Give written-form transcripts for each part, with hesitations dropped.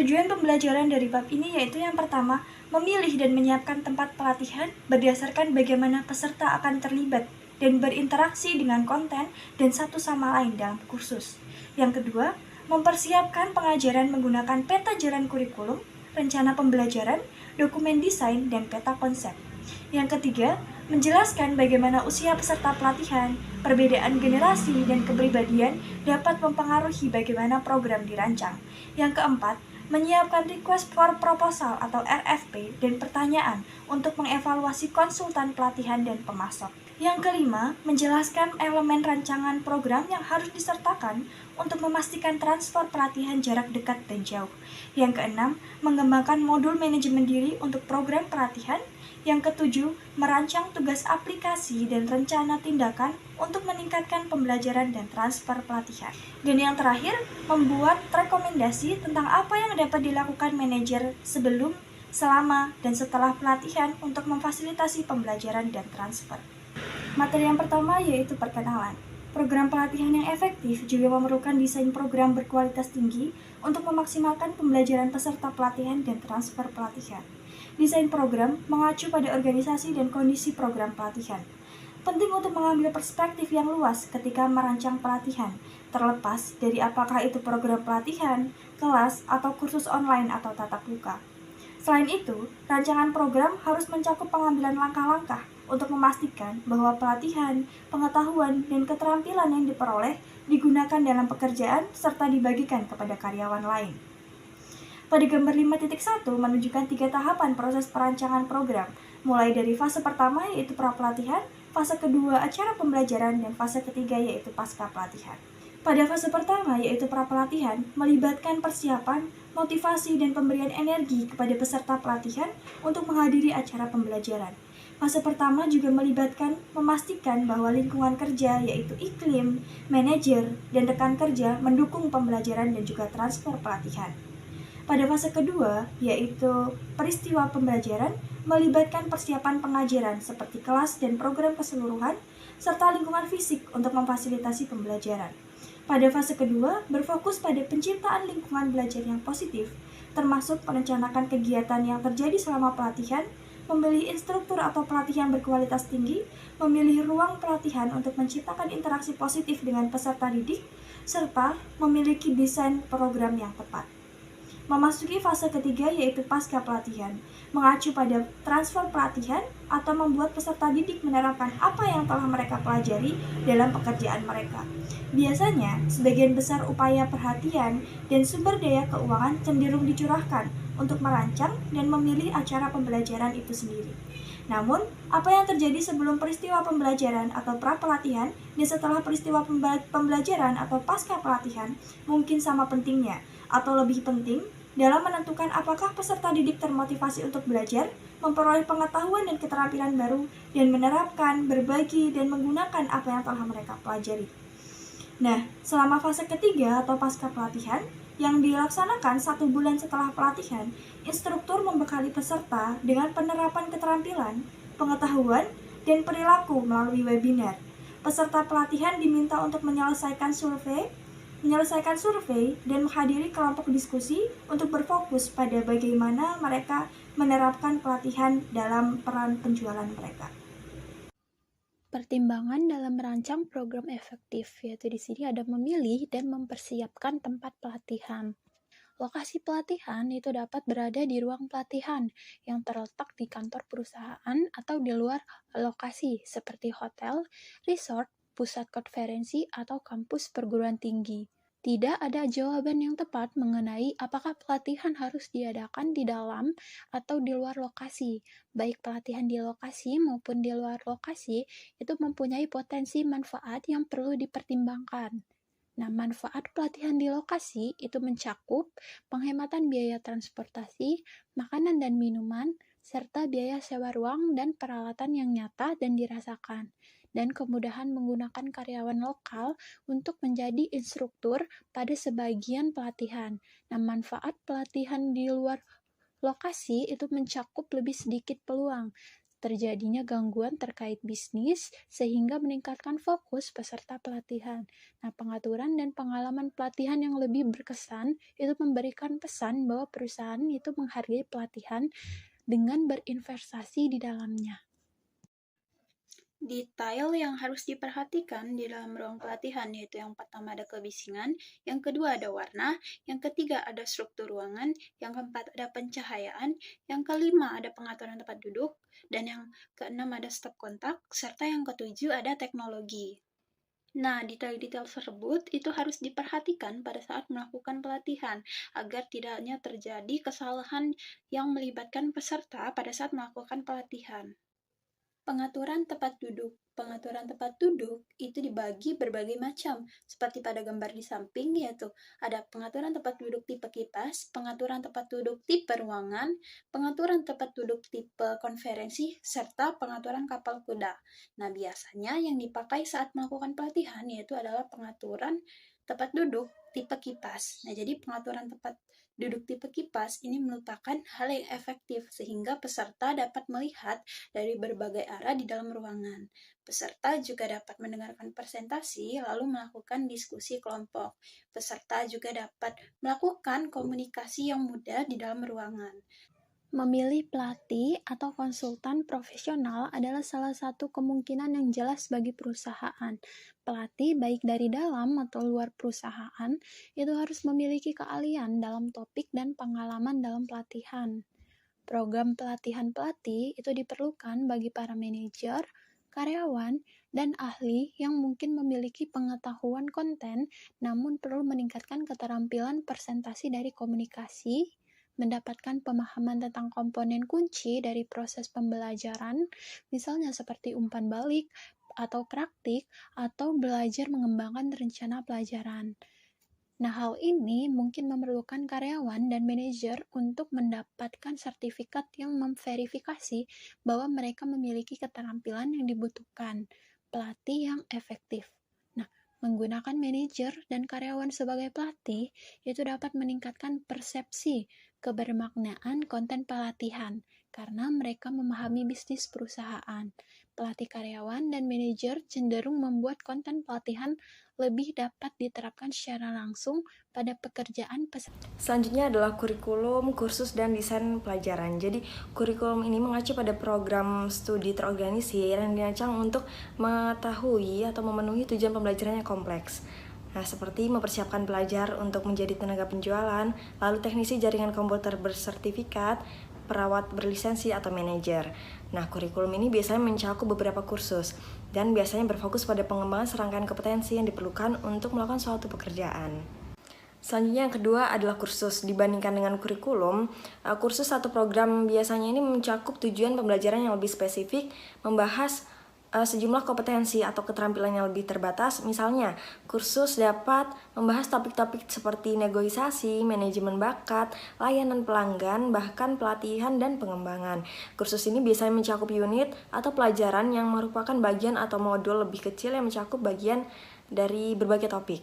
Tujuan pembelajaran dari bab ini yaitu yang pertama, memilih dan menyiapkan tempat pelatihan berdasarkan bagaimana peserta akan terlibat dan berinteraksi dengan konten dan satu sama lain dalam kursus. Yang kedua, mempersiapkan pengajaran menggunakan peta jalan kurikulum, rencana pembelajaran, dokumen desain, dan peta konsep. Yang ketiga, menjelaskan bagaimana usia peserta pelatihan, perbedaan generasi, dan kepribadian dapat mempengaruhi bagaimana program dirancang. Yang keempat, menyiapkan request for proposal atau RFP dan pertanyaan untuk mengevaluasi konsultan pelatihan dan pemasok. Yang kelima, menjelaskan elemen rancangan program yang harus disertakan untuk memastikan transfer pelatihan jarak dekat dan jauh. Yang keenam, mengembangkan modul manajemen diri untuk program pelatihan. Yang ketujuh, merancang tugas aplikasi dan rencana tindakan untuk meningkatkan pembelajaran dan transfer pelatihan. Dan yang terakhir, membuat rekomendasi tentang apa yang dapat dilakukan manajer sebelum, selama, dan setelah pelatihan untuk memfasilitasi pembelajaran dan transfer. Materi yang pertama yaitu perkenalan. Program pelatihan yang efektif juga memerlukan desain program berkualitas tinggi untuk memaksimalkan pembelajaran peserta pelatihan dan transfer pelatihan. Desain program mengacu pada organisasi dan kondisi program pelatihan. Penting untuk mengambil perspektif yang luas ketika merancang pelatihan, terlepas dari apakah itu program pelatihan, kelas, atau kursus online atau tatap muka. Selain itu, rancangan program harus mencakup pengambilan langkah-langkah untuk memastikan bahwa pelatihan, pengetahuan, dan keterampilan yang diperoleh digunakan dalam pekerjaan serta dibagikan kepada karyawan lain. Pada gambar 5.1 menunjukkan 3 tahapan proses perancangan program, mulai dari fase pertama yaitu pra-pelatihan, fase kedua acara pembelajaran, dan fase ketiga yaitu pasca pelatihan. Pada fase pertama yaitu pra-pelatihan, melibatkan persiapan, motivasi, dan pemberian energi kepada peserta pelatihan untuk menghadiri acara pembelajaran. Fase pertama juga melibatkan memastikan bahwa lingkungan kerja yaitu iklim, manajer, dan rekan kerja mendukung pembelajaran dan juga transfer pelatihan. Pada fase kedua, yaitu peristiwa pembelajaran, melibatkan persiapan pengajaran seperti kelas dan program keseluruhan, serta lingkungan fisik untuk memfasilitasi pembelajaran. Pada fase kedua, berfokus pada penciptaan lingkungan belajar yang positif, termasuk merencanakan kegiatan yang terjadi selama pelatihan, memilih instruktur atau pelatih yang berkualitas tinggi, memilih ruang pelatihan untuk menciptakan interaksi positif dengan peserta didik, serta memiliki desain program yang tepat. Memasuki fase ketiga yaitu pasca pelatihan, mengacu pada transfer pelatihan atau membuat peserta didik menerapkan apa yang telah mereka pelajari dalam pekerjaan mereka. Biasanya, sebagian besar upaya perhatian dan sumber daya keuangan cenderung dicurahkan untuk merancang dan memilih acara pembelajaran itu sendiri. Namun, apa yang terjadi sebelum peristiwa pembelajaran atau pra-pelatihan dan setelah peristiwa pembelajaran atau pasca pelatihan mungkin sama pentingnya atau lebih penting dalam menentukan apakah peserta didik termotivasi untuk belajar, memperoleh pengetahuan dan keterampilan baru, dan menerapkan, berbagi, dan menggunakan apa yang telah mereka pelajari. Nah, selama fase ketiga atau pasca pelatihan, yang dilaksanakan 1 bulan setelah pelatihan, instruktur membekali peserta dengan penerapan keterampilan, pengetahuan, dan perilaku melalui webinar. Peserta pelatihan diminta untuk menyelesaikan survei dan menghadiri kelompok diskusi untuk berfokus pada bagaimana mereka menerapkan pelatihan dalam peran penjualan mereka. Pertimbangan dalam merancang program efektif, yaitu di sini ada memilih dan mempersiapkan tempat pelatihan. Lokasi pelatihan itu dapat berada di ruang pelatihan yang terletak di kantor perusahaan atau di luar lokasi seperti hotel, resort, pusat konferensi, atau kampus perguruan tinggi. Tidak ada jawaban yang tepat mengenai apakah pelatihan harus diadakan di dalam atau di luar lokasi. Baik pelatihan di lokasi maupun di luar lokasi itu mempunyai potensi manfaat yang perlu dipertimbangkan. Nah, manfaat pelatihan di lokasi itu mencakup penghematan biaya transportasi, makanan dan minuman, serta biaya sewa ruang dan peralatan yang nyata dan dirasakan, dan kemudahan menggunakan karyawan lokal untuk menjadi instruktur pada sebagian pelatihan. Nah, manfaat pelatihan di luar lokasi itu mencakup lebih sedikit peluang terjadinya gangguan terkait bisnis sehingga meningkatkan fokus peserta pelatihan. Nah, pengaturan dan pengalaman pelatihan yang lebih berkesan itu memberikan pesan bahwa perusahaan itu menghargai pelatihan dengan berinvestasi di dalamnya. Detail yang harus diperhatikan di dalam ruang pelatihan yaitu yang pertama ada kebisingan, yang kedua ada warna, yang ketiga ada struktur ruangan, yang keempat ada pencahayaan, yang kelima ada pengaturan tempat duduk, dan yang keenam ada stop kontak, serta yang ketujuh ada teknologi. Nah, detail-detail tersebut itu harus diperhatikan pada saat melakukan pelatihan agar tidaknya terjadi kesalahan yang melibatkan peserta pada saat melakukan pelatihan. Pengaturan tempat duduk. Pengaturan tempat duduk itu dibagi berbagai macam, seperti pada gambar di samping, yaitu ada pengaturan tempat duduk tipe kipas, pengaturan tempat duduk tipe ruangan, pengaturan tempat duduk tipe konferensi, serta pengaturan kapal kuda. Nah, biasanya yang dipakai saat melakukan pelatihan yaitu adalah pengaturan tempat duduk tipe kipas. Nah, jadi pengaturan tempat duduk tipe kipas ini merupakan hal yang efektif sehingga peserta dapat melihat dari berbagai arah di dalam ruangan. Peserta juga dapat mendengarkan presentasi lalu melakukan diskusi kelompok. Peserta juga dapat melakukan komunikasi yang mudah di dalam ruangan. Memilih pelatih atau konsultan profesional adalah salah satu kemungkinan yang jelas bagi perusahaan. Pelatih baik dari dalam atau luar perusahaan itu harus memiliki keahlian dalam topik dan pengalaman dalam pelatihan. Program pelatihan pelatih itu diperlukan bagi para manajer, karyawan, dan ahli yang mungkin memiliki pengetahuan konten namun perlu meningkatkan keterampilan presentasi dari komunikasi, mendapatkan pemahaman tentang komponen kunci dari proses pembelajaran, misalnya seperti umpan balik atau praktik, atau belajar mengembangkan rencana pelajaran. Nah, hal ini mungkin memerlukan karyawan dan manajer untuk mendapatkan sertifikat yang memverifikasi bahwa mereka memiliki keterampilan yang dibutuhkan. Pelatih yang efektif. Nah, menggunakan manajer dan karyawan sebagai pelatih itu dapat meningkatkan persepsi kebermaknaan konten pelatihan karena mereka memahami bisnis perusahaan. Pelatih karyawan dan manajer cenderung membuat konten pelatihan lebih dapat diterapkan secara langsung pada pekerjaan peserta. Selanjutnya adalah kurikulum, kursus, dan desain pelajaran. Jadi, kurikulum ini mengacu pada program studi terorganisir yang dirancang untuk mengetahui atau memenuhi tujuan pembelajaran yang kompleks. Nah, seperti mempersiapkan pelajar untuk menjadi tenaga penjualan, lalu teknisi jaringan komputer bersertifikat, perawat berlisensi, atau manajer. Nah, kurikulum ini biasanya mencakup beberapa kursus dan biasanya berfokus pada pengembangan serangkaian kompetensi yang diperlukan untuk melakukan suatu pekerjaan. Selanjutnya yang kedua adalah kursus. Dibandingkan dengan kurikulum, kursus atau program biasanya ini mencakup tujuan pembelajaran yang lebih spesifik, membahas sejumlah kompetensi atau keterampilan yang lebih terbatas. Misalnya, kursus dapat membahas topik-topik seperti negosiasi, manajemen bakat, layanan pelanggan, bahkan pelatihan dan pengembangan. Kursus ini biasanya mencakup unit atau pelajaran yang merupakan bagian atau modul lebih kecil yang mencakup bagian dari berbagai topik.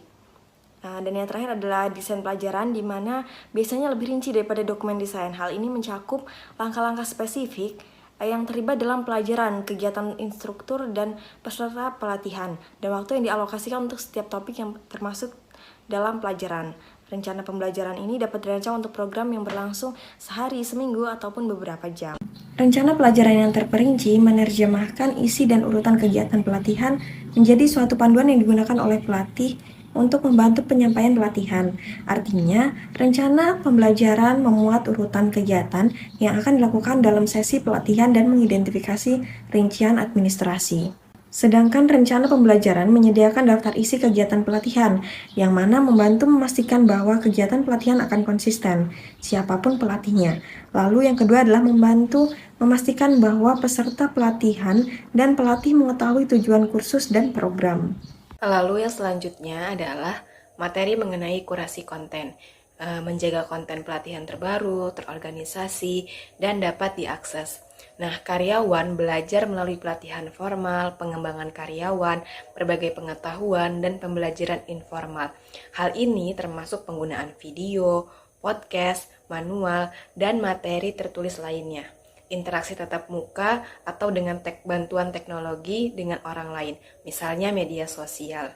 Dan yang terakhir adalah desain pelajaran, di mana biasanya lebih rinci daripada dokumen desain. Hal ini mencakup langkah-langkah spesifik yang terlibat dalam pelajaran, kegiatan instruktur dan peserta pelatihan, dan waktu yang dialokasikan untuk setiap topik yang termasuk dalam pelajaran. Rencana pembelajaran ini dapat dirancang untuk program yang berlangsung sehari, seminggu, ataupun beberapa jam. Rencana pelajaran yang terperinci menerjemahkan isi dan urutan kegiatan pelatihan menjadi suatu panduan yang digunakan oleh pelatih untuk membantu penyampaian pelatihan. Artinya, rencana pembelajaran memuat urutan kegiatan yang akan dilakukan dalam sesi pelatihan dan mengidentifikasi rincian administrasi. Sedangkan rencana pembelajaran menyediakan daftar isi kegiatan pelatihan, yang mana membantu memastikan bahwa kegiatan pelatihan akan konsisten, siapapun pelatihnya. Lalu yang kedua adalah membantu memastikan bahwa peserta pelatihan dan pelatih mengetahui tujuan kursus dan program. Lalu yang selanjutnya adalah materi mengenai kurasi konten, menjaga konten pelatihan terbaru, terorganisasi, dan dapat diakses. Nah, karyawan belajar melalui pelatihan formal, pengembangan karyawan, berbagai pengetahuan, dan pembelajaran informal. Hal ini termasuk penggunaan video, podcast, manual, dan materi tertulis lainnya. Interaksi tatap muka atau dengan bantuan teknologi dengan orang lain, misalnya media sosial.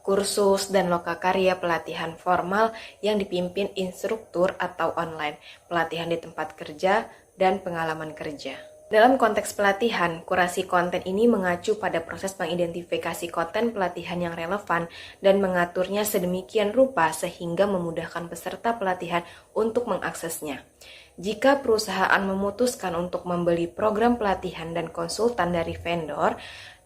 Kursus dan lokakarya pelatihan formal yang dipimpin instruktur atau online, pelatihan di tempat kerja, dan pengalaman kerja. Dalam konteks pelatihan, kurasi konten ini mengacu pada proses mengidentifikasi konten pelatihan yang relevan dan mengaturnya sedemikian rupa sehingga memudahkan peserta pelatihan untuk mengaksesnya. Jika perusahaan memutuskan untuk membeli program pelatihan dan konsultan dari vendor,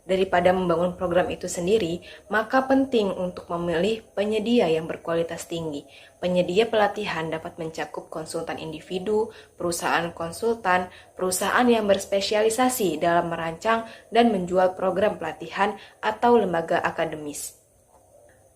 daripada membangun program itu sendiri, maka penting untuk memilih penyedia yang berkualitas tinggi. Penyedia pelatihan dapat mencakup konsultan individu, perusahaan konsultan, perusahaan yang berspesialisasi dalam merancang dan menjual program pelatihan atau lembaga akademis.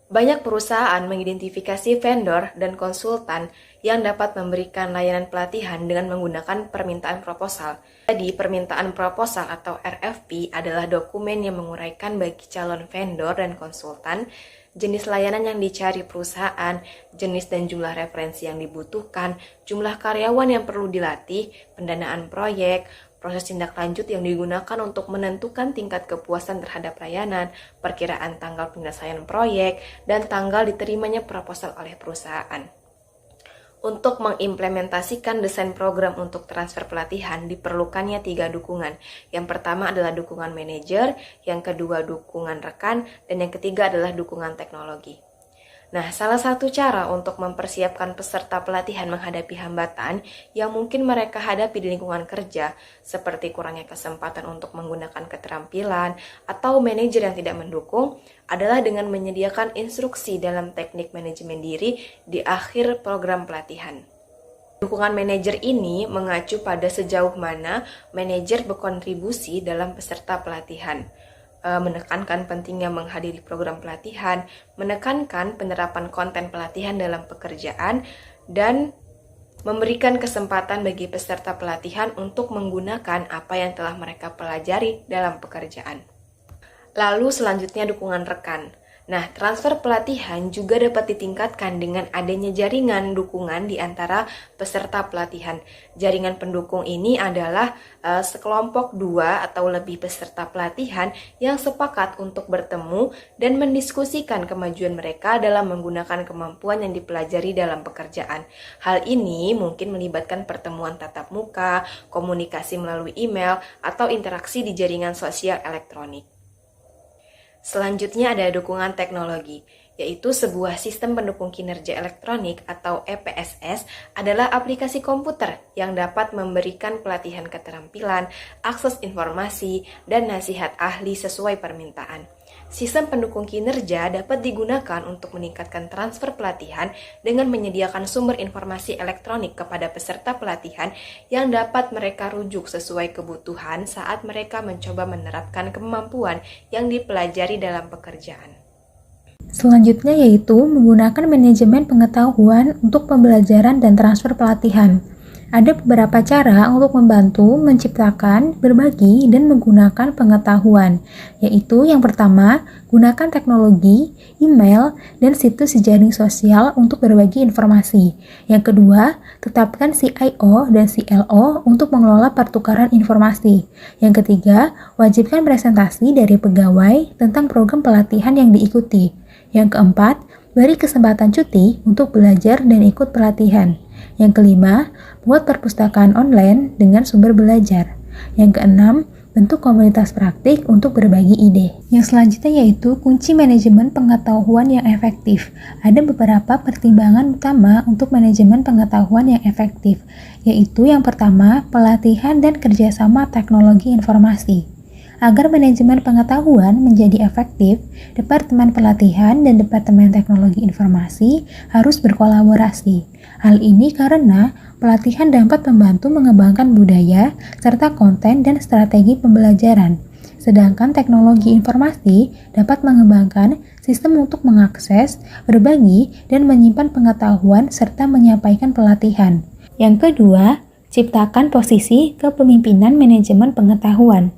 Banyak perusahaan mengidentifikasi vendor dan konsultan yang dapat memberikan layanan pelatihan dengan menggunakan permintaan proposal. Jadi, permintaan proposal atau RFP adalah dokumen yang menguraikan bagi calon vendor dan konsultan, jenis layanan yang dicari perusahaan, jenis dan jumlah referensi yang dibutuhkan, jumlah karyawan yang perlu dilatih, pendanaan proyek, proses tindak lanjut yang digunakan untuk menentukan tingkat kepuasan terhadap layanan, perkiraan tanggal penyelesaian proyek, dan tanggal diterimanya proposal oleh perusahaan. Untuk mengimplementasikan desain program untuk transfer pelatihan diperlukannya 3 dukungan. Yang pertama adalah dukungan manajer, yang kedua dukungan rekan, dan yang ketiga adalah dukungan teknologi. Nah, salah satu cara untuk mempersiapkan peserta pelatihan menghadapi hambatan yang mungkin mereka hadapi di lingkungan kerja, seperti kurangnya kesempatan untuk menggunakan keterampilan atau manajer yang tidak mendukung, adalah dengan menyediakan instruksi dalam teknik manajemen diri di akhir program pelatihan. Dukungan manajer ini mengacu pada sejauh mana manajer berkontribusi dalam peserta pelatihan. Menekankan pentingnya menghadiri program pelatihan, menekankan penerapan konten pelatihan dalam pekerjaan, dan memberikan kesempatan bagi peserta pelatihan untuk menggunakan apa yang telah mereka pelajari dalam pekerjaan. Lalu selanjutnya dukungan rekan. Nah, transfer pelatihan juga dapat ditingkatkan dengan adanya jaringan dukungan di antara peserta pelatihan. Jaringan pendukung ini adalah sekelompok 2 atau lebih peserta pelatihan yang sepakat untuk bertemu dan mendiskusikan kemajuan mereka dalam menggunakan kemampuan yang dipelajari dalam pekerjaan. Hal ini mungkin melibatkan pertemuan tatap muka, komunikasi melalui email, atau interaksi di jaringan sosial elektronik. Selanjutnya ada dukungan teknologi, yaitu sebuah sistem pendukung kinerja elektronik atau EPSS adalah aplikasi komputer yang dapat memberikan pelatihan keterampilan, akses informasi, dan nasihat ahli sesuai permintaan. Sistem pendukung kinerja dapat digunakan untuk meningkatkan transfer pelatihan dengan menyediakan sumber informasi elektronik kepada peserta pelatihan yang dapat mereka rujuk sesuai kebutuhan saat mereka mencoba menerapkan kemampuan yang dipelajari dalam pekerjaan. Selanjutnya yaitu menggunakan manajemen pengetahuan untuk pembelajaran dan transfer pelatihan. Ada beberapa cara untuk membantu menciptakan, berbagi, dan menggunakan pengetahuan, yaitu yang pertama, gunakan teknologi, email, dan situs jejaring sosial untuk berbagi informasi. Yang kedua, tetapkan CIO dan CLO untuk mengelola pertukaran informasi. Yang ketiga, wajibkan presentasi dari pegawai tentang program pelatihan yang diikuti. Yang keempat, beri kesempatan cuti untuk belajar dan ikut pelatihan. Yang kelima, buat perpustakaan online dengan sumber belajar. Yang keenam, bentuk komunitas praktik untuk berbagi ide. Yang selanjutnya yaitu kunci manajemen pengetahuan yang efektif. Ada beberapa pertimbangan utama untuk manajemen pengetahuan yang efektif, yaitu yang pertama, pelatihan dan kerjasama teknologi informasi. Agar manajemen pengetahuan menjadi efektif, Departemen Pelatihan dan Departemen Teknologi Informasi harus berkolaborasi. Hal ini karena pelatihan dapat membantu mengembangkan budaya serta konten dan strategi pembelajaran. Sedangkan teknologi informasi dapat mengembangkan sistem untuk mengakses, berbagi, dan menyimpan pengetahuan serta menyampaikan pelatihan. Yang kedua, ciptakan posisi kepemimpinan manajemen pengetahuan.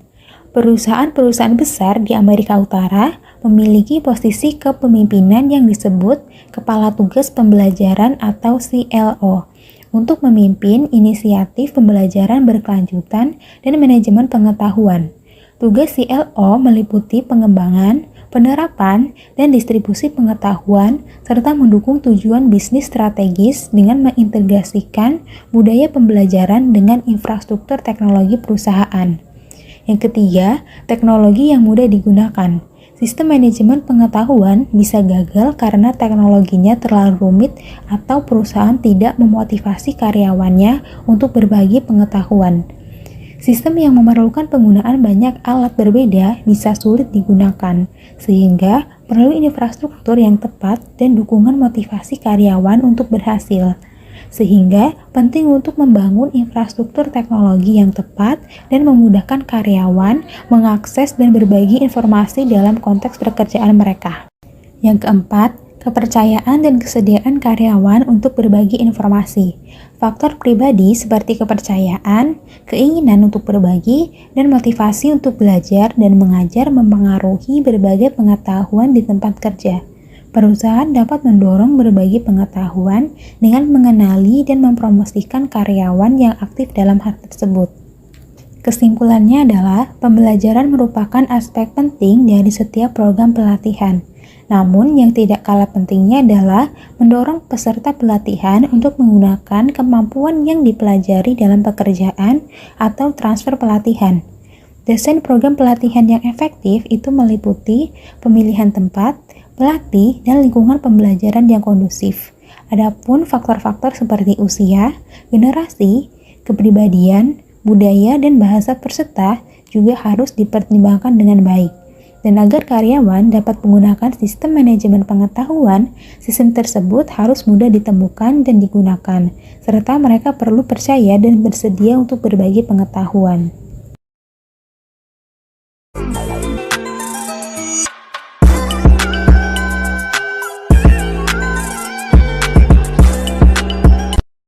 Perusahaan-perusahaan besar di Amerika Utara memiliki posisi kepemimpinan yang disebut Kepala Tugas Pembelajaran atau CLO untuk memimpin inisiatif pembelajaran berkelanjutan dan manajemen pengetahuan. Tugas CLO meliputi pengembangan, penerapan, dan distribusi pengetahuan serta mendukung tujuan bisnis strategis dengan mengintegrasikan budaya pembelajaran dengan infrastruktur teknologi perusahaan. Yang ketiga, teknologi yang mudah digunakan. Sistem manajemen pengetahuan bisa gagal karena teknologinya terlalu rumit atau perusahaan tidak memotivasi karyawannya untuk berbagi pengetahuan. Sistem yang memerlukan penggunaan banyak alat berbeda bisa sulit digunakan, sehingga perlu infrastruktur yang tepat dan dukungan motivasi karyawan untuk berhasil. Sehingga penting untuk membangun infrastruktur teknologi yang tepat dan memudahkan karyawan mengakses dan berbagi informasi dalam konteks pekerjaan mereka. Yang keempat, kepercayaan dan kesediaan karyawan untuk berbagi informasi. Faktor pribadi seperti kepercayaan, keinginan untuk berbagi, dan motivasi untuk belajar dan mengajar mempengaruhi berbagai pengetahuan di tempat kerja. Perusahaan dapat mendorong berbagi pengetahuan dengan mengenali dan mempromosikan karyawan yang aktif dalam hal tersebut. Kesimpulannya adalah, pembelajaran merupakan aspek penting dari setiap program pelatihan. Namun, yang tidak kalah pentingnya adalah mendorong peserta pelatihan untuk menggunakan kemampuan yang dipelajari dalam pekerjaan atau transfer pelatihan. Desain program pelatihan yang efektif itu meliputi pemilihan tempat, pelatih, dan lingkungan pembelajaran yang kondusif. Adapun faktor-faktor seperti usia, generasi, kepribadian, budaya, dan bahasa peserta juga harus dipertimbangkan dengan baik. Dan agar karyawan dapat menggunakan sistem manajemen pengetahuan, sistem tersebut harus mudah ditemukan dan digunakan, serta mereka perlu percaya dan bersedia untuk berbagi pengetahuan.